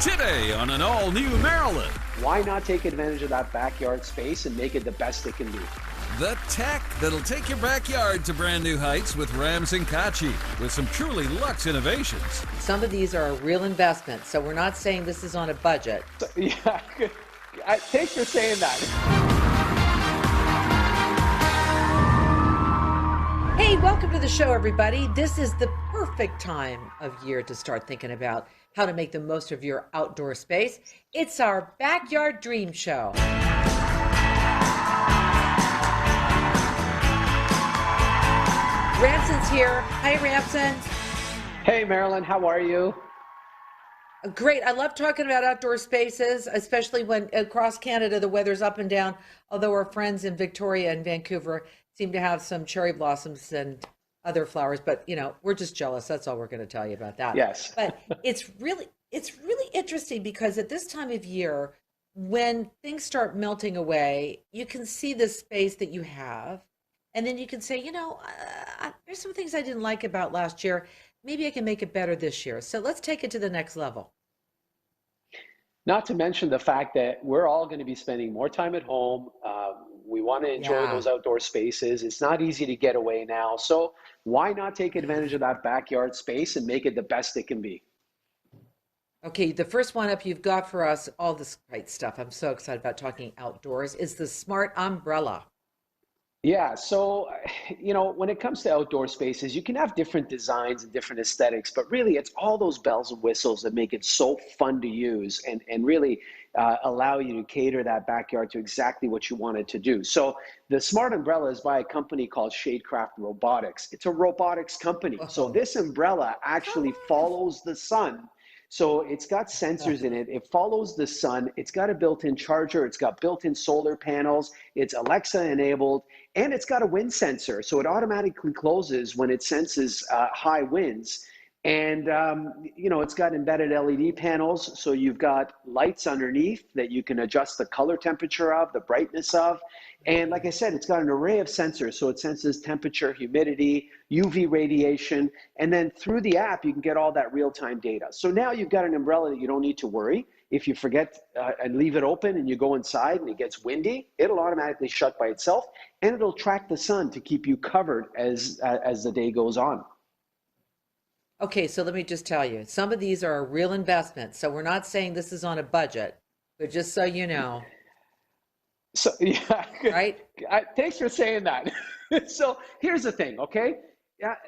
Today on an all-new Maryland. Why not take advantage of that backyard space and make it the best it can be? The tech that'll take your backyard to brand new heights with Rams and Kachi, with some truly luxe innovations. Some of these are a real investment, so we're not saying this is on a budget. Yeah, thanks for saying that. Hey, welcome to the show, everybody. This is the perfect time of year to start thinking about how to make the most of your outdoor space. It's our Backyard Dream Show. Ramson's here. Hi, Ramson. Hey, Marilyn, how are you? Great. I love talking about outdoor spaces, especially when across Canada the weather's up and down, although our friends in Victoria and Vancouver seem to have some cherry blossoms and other flowers, but we're just jealous. That's all we're going to tell you about that. Yes. But it's really interesting because at this time of year, when things start melting away, you can see the space that you have, and then you can say, there's some things I didn't like about last year. Maybe I can make it better this year. So let's take it to the next level. Not to mention the fact that we're all going to be spending more time at home. We want to enjoy those outdoor spaces. It's not easy to get away now. So why not take advantage of that backyard space and make it the best it can be? Okay, the first one up you've got for us, all this great stuff. I'm so excited about talking outdoors, is the smart umbrella. Yeah, so, when it comes to outdoor spaces, you can have different designs and different aesthetics, but really it's all those bells and whistles that make it so fun to use and really allow you to cater that backyard to exactly what you want it to do. So the smart umbrella is by a company called Shadecraft Robotics. It's a robotics company. So this umbrella actually follows the sun. So it's got sensors in it. It follows the sun. It's got a built-in charger. It's got built-in solar panels. It's Alexa enabled, and it's got a wind sensor. So it automatically closes when it senses high winds. And, it's got embedded LED panels. So you've got lights underneath that you can adjust the color temperature of, the brightness of. And like I said, it's got an array of sensors. So it senses temperature, humidity, UV radiation. And then through the app, you can get all that real-time data. So now you've got an umbrella that you don't need to worry. If you forget and leave it open and you go inside and it gets windy, it'll automatically shut by itself. And it'll track the sun to keep you covered as the day goes on. Okay, so let me just tell you, some of these are a real investment. So we're not saying this is on a budget, but just so you know. So, yeah, right? Thanks for saying that. So here's the thing, okay?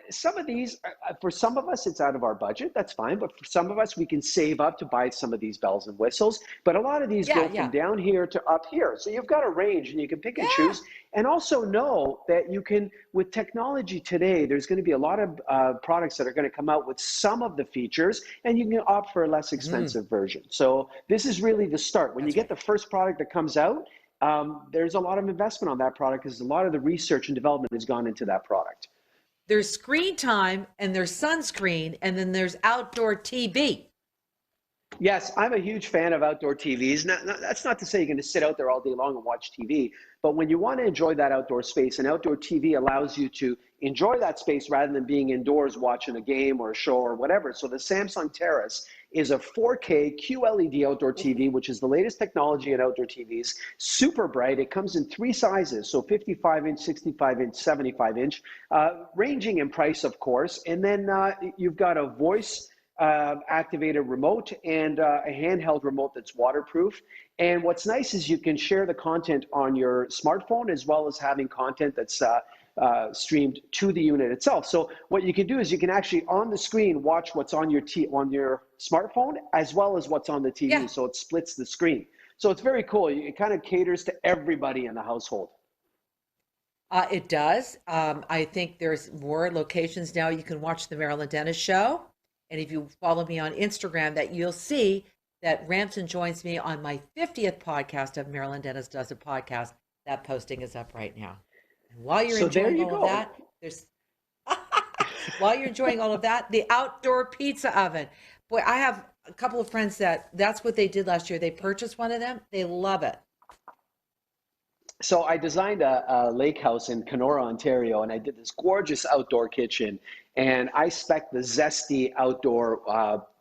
Some of these, for some of us, it's out of our budget. That's fine. But for some of us, we can save up to buy some of these bells and whistles. But a lot of these go from down here to up here. So you've got a range and you can pick and choose. And also know that you can, with technology today, there's going to be a lot of products that are going to come out with some of the features, and you can opt for a less expensive version. So this is really the start. When you get the first product that comes out, there's a lot of investment on that product because a lot of the research and development has gone into that product. There's screen time and there's sunscreen and then there's outdoor TV. Yes, I'm a huge fan of outdoor TVs. That's not to say you're going to sit out there all day long and watch TV, but when you want to enjoy that outdoor space, an outdoor TV allows you to enjoy that space rather than being indoors watching a game or a show or whatever. So the Samsung Terrace is a 4K QLED outdoor TV, which is the latest technology in outdoor TVs. Super bright. It comes in 3 sizes, so 55-inch, 65-inch, 75-inch, ranging in price, of course. And then you've got a voice activated remote and a handheld remote that's waterproof. And what's nice is you can share the content on your smartphone as well as having content that's streamed to the unit itself. So what you can do is you can actually on the screen watch what's on your smartphone as well as what's on the TV. Yeah. So it splits the screen. So it's very cool. It kind of caters to everybody in the household. It does. I think there's more locations now you can watch the Marilyn Dennis Show. And if you follow me on Instagram, that you'll see that Ramson joins me on my 50th podcast of Marilyn Dennis Does a Podcast. That posting is up right now. And while you're enjoying all of that, while you're enjoying all of that, the outdoor pizza oven. Boy, I have a couple of friends that's what they did last year. They purchased one of them. They love it. So I designed a lake house in Kenora, Ontario, and I did this gorgeous outdoor kitchen. And I spec the Zesty outdoor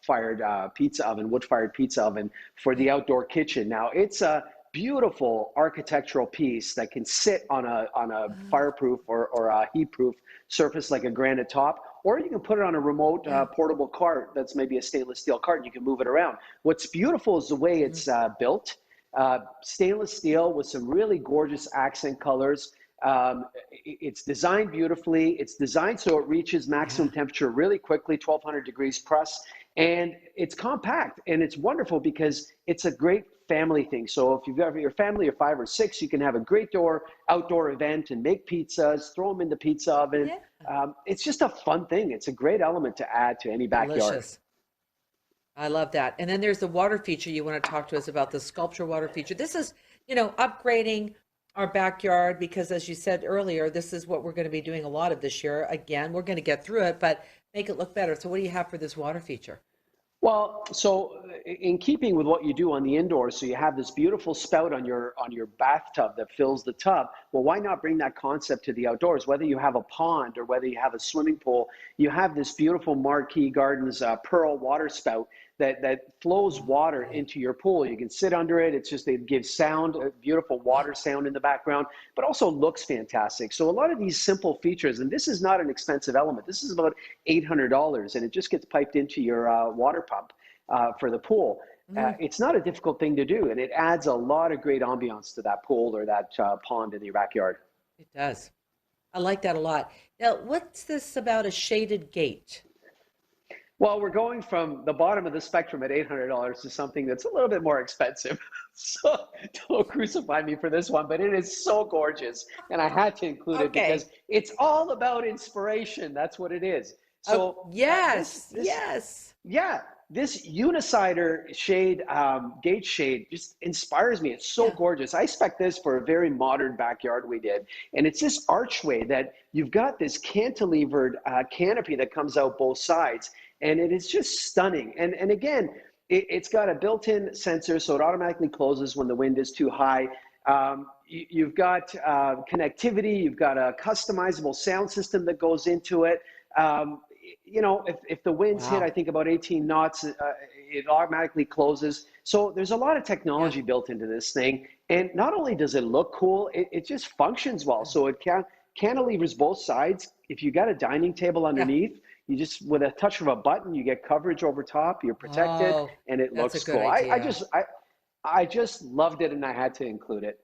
fired pizza oven, wood-fired pizza oven for the outdoor kitchen. Now, it's a beautiful architectural piece that can sit on a fireproof or a heat-proof surface like a granite top, or you can put it on a remote portable cart that's maybe a stainless steel cart, and you can move it around. What's beautiful is the way it's built. Stainless steel with some really gorgeous accent colors. It's designed beautifully. It's designed so it reaches maximum temperature really quickly, 1200 degrees plus. And it's compact, and it's wonderful because it's a great family thing. So if you've got your family of 5 or 6, you can have a great outdoor event and make pizzas, throw them in the pizza oven. It's just a fun thing. It's a great element to add to any backyard. Delicious. I love that. And then there's the water feature. You want to talk to us about the sculpture water feature. This is, upgrading our backyard because, as you said earlier, this is what we're going to be doing a lot of this year. Again, we're going to get through it, but make it look better. So what do you have for this water feature? Well, so in keeping with what you do on the indoors, so you have this beautiful spout on your bathtub that fills the tub. Well, why not bring that concept to the outdoors? Whether you have a pond or whether you have a swimming pool, you have this beautiful Marquee Gardens pearl water spout that flows water into your pool. You can sit under it. It gives sound, a beautiful water sound in the background, but also looks fantastic. So a lot of these simple features, and this is not an expensive element. This is about $800, and it just gets piped into your water pump for the pool. It's not a difficult thing to do, and it adds a lot of great ambiance to that pool or that pond in your backyard. It does. I like that a lot. Now, what's this about a shaded gate? Well, we're going from the bottom of the spectrum at $800 to something that's a little bit more expensive. So don't crucify me for this one, but it is so gorgeous. And I had to include it because it's all about inspiration. That's what it is. So yes. Yeah, this unicider shade, gate shade just inspires me. It's so gorgeous. I spec this for a very modern backyard we did. And it's this archway that you've got this cantilevered canopy that comes out both sides. And it is just stunning. And again, it's got a built-in sensor, so it automatically closes when the wind is too high. You've got connectivity. You've got a customizable sound system that goes into it. If the winds hit, I think about 18 knots, it automatically closes. So there's a lot of technology built into this thing. And not only does it look cool, it just functions well. So it cantilevers both sides. If you got a dining table underneath, you just, with a touch of a button, you get coverage over top, you're protected, and it looks cool. I just loved it, and I had to include it.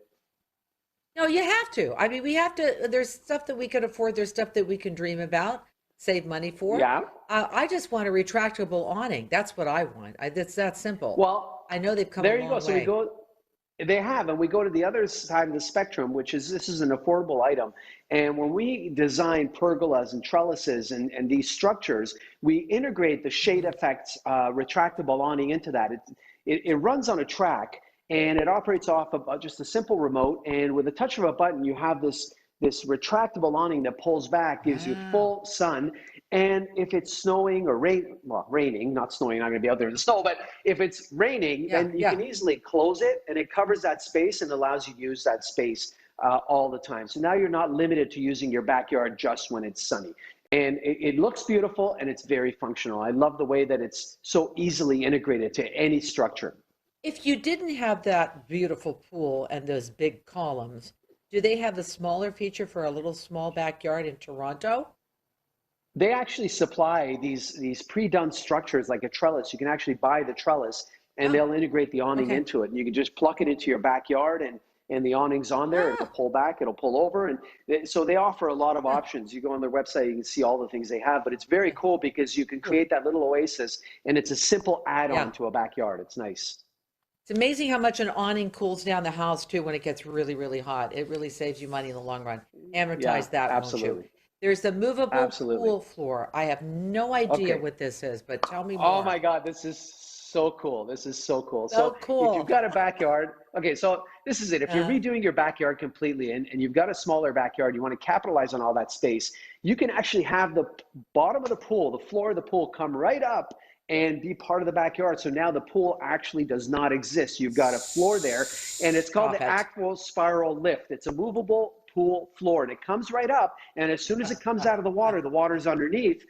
No, you have to. I mean, we have to, there's stuff that we can afford, there's stuff that we can dream about, save money for. Yeah. I just want a retractable awning. That's what I want. It's that simple. Well, I know they've come there a you long go. So way. they have, and we go to the other side of the spectrum, which is this is an affordable item. And when we design pergolas and trellises and these structures, we integrate the shade effects retractable awning into that. It runs on a track, and it operates off of just a simple remote. And with a touch of a button, you have this retractable awning that pulls back, gives you full sun. And if it's snowing or raining, not snowing, not going to be out there in the snow, but if it's raining, then you can easily close it, and it covers that space and allows you to use that space all the time. So now you're not limited to using your backyard just when it's sunny. And it looks beautiful, and it's very functional. I love the way that it's so easily integrated to any structure. If you didn't have that beautiful pool and those big columns, do they have the smaller feature for a little small backyard in Toronto? They actually supply these pre-done structures like a trellis. You can actually buy the trellis, and they'll integrate the awning into it. And you can just pluck it into your backyard, and the awning's on there. It'll pull back, it'll pull over. And so they offer a lot of options. You go on their website, you can see all the things they have. But it's very cool because you can create that little oasis, and it's a simple add-on to a backyard. It's nice. It's amazing how much an awning cools down the house too when it gets really, really hot. It really saves you money in the long run. Amortize that, absolutely. won't you? There's the movable pool floor. I have no idea what this is, but tell me more. Oh my God, this is so cool. This is so cool. So cool. If you've got a backyard, so this is it. If you're redoing your backyard completely and you've got a smaller backyard, you want to capitalize on all that space, you can actually have the bottom of the pool, the floor of the pool come right up and be part of the backyard. So now the pool actually does not exist. You've got a floor there, and it's called the Aqua Spiral Lift. It's a movable pool floor, and it comes right up. And as soon as it comes out of the water's underneath.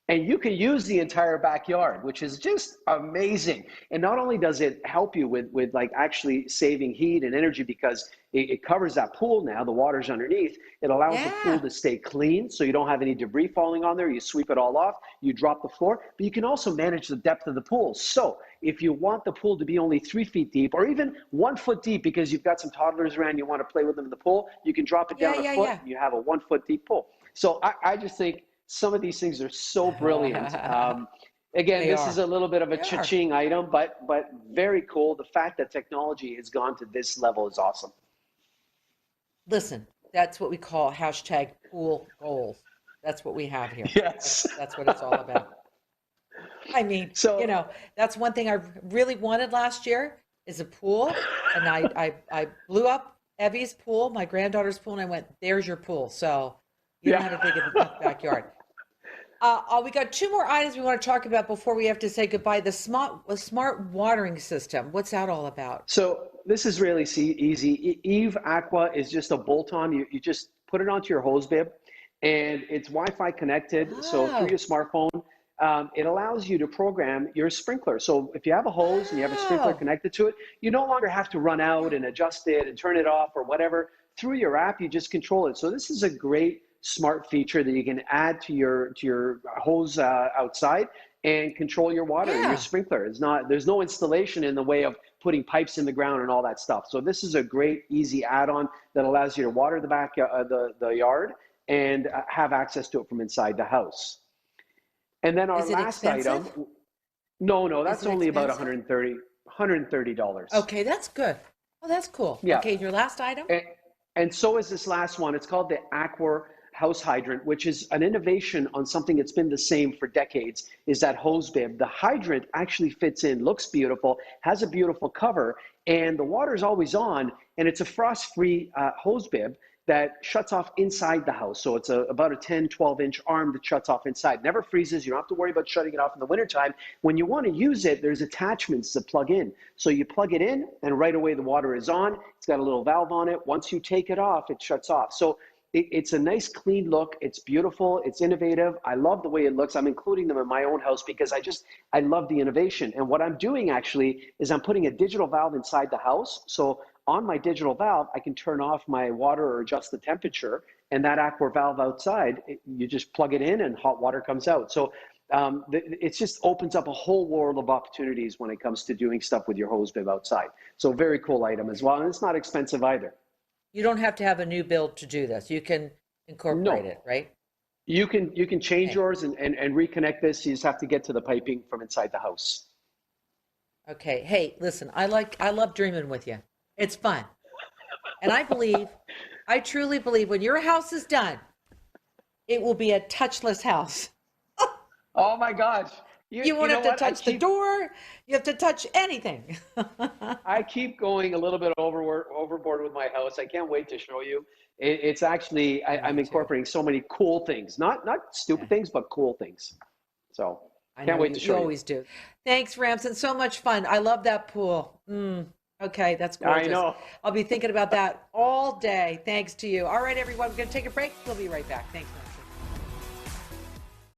And you can use the entire backyard, which is just amazing. And not only does it help you with like actually saving heat and energy because it covers that pool now, the water's underneath, it allows the pool Yeah. to stay clean so you don't have any debris falling on there. You sweep it all off, you drop the floor, but you can also manage the depth of the pool. So if you want the pool to be only 3 feet deep or even 1 foot deep because you've got some toddlers around, you want to play with them in the pool, you can drop it down a foot and you have a 1 foot deep pool. So I just think some of these things are so brilliant. Again, They this are. is a little bit of a They are. cha-ching item, but very cool. The fact that technology has gone to this level is awesome. Listen, that's what we call hashtag pool goals. That's what we have here. Yes. That's what it's all about. I mean, So that's one thing I really wanted last year is a pool. And I blew up Evie's pool, my granddaughter's pool, and I went, there's your pool. So you don't yeah. have a big enough backyard. We got two more items we want to talk about before we have to say goodbye. The smart watering system. What's that all about? So this is really easy. Eve Aqua is just a bolt-on. You just put it onto your hose bib, and it's Wi-Fi connected. So through Oh, your smartphone, it allows you to program your sprinkler. So if you have a hose and you have a sprinkler oh, connected to it, you no longer have to run out and adjust it and turn it off or whatever. Through your app, you just control it. So this is a great smart feature that you can add to your hose outside and control your water, your yeah. sprinkler. There's no installation in the way of putting pipes in the ground and all that stuff. So this is a great easy add-on that allows you to water the yard and have access to it from inside the house. And then our Is it last item, expensive? no, Is that's it only about expensive? $130. Okay, that's good. Oh, that's cool. Yeah. Okay, your last item? And, and so is this last one. It's called the Aqua House Hydrant, which is an innovation on something that's been the same for decades, is that hose bib. The hydrant actually fits in, looks beautiful, has a beautiful cover, and the water is always on, and it's a frost-free hose bib that shuts off inside the house. So it's about a 10, 12-inch arm that shuts off inside. Never freezes. You don't have to worry about shutting it off in the wintertime. When you want to use it, there's attachments to plug in. So you plug it in, and right away the water is on. It's got a little valve on it. Once you take it off, it shuts off. So it's a nice, clean look. It's beautiful. It's innovative. I love the way it looks. I'm including them in my own house because I love the innovation. And what I'm doing actually is I'm putting a digital valve inside the house. So on my digital valve, I can turn off my water or adjust the temperature. And that aqua valve outside, you just plug it in and hot water comes out. So it just opens up a whole world of opportunities when it comes to doing stuff with your hose bib outside. So very cool item as well. And it's not expensive either. You don't have to have a new build to do this. You can incorporate No, it, right? you can change Okay. yours and reconnect this. You just have to get to the piping from inside the house. Okay. Hey, listen, I love dreaming with you. It's fun. And I truly believe when your house is done, it will be a touchless house. Oh my gosh. You You won't know have to what? touch the door. You have to touch anything. I keep going a little bit overboard with my house. I can't wait to show you. It's actually I I'm know too. incorporating so many cool things, not Yeah, stupid things, but cool things. So I can't know wait to you show you. always do. Thanks, Ramson. So much fun. I love that pool. Okay, that's I gorgeous. know. I'll be thinking about that all day. Thanks to you. All right, everyone, we're going to take a break. We'll be right back. Thanks, man.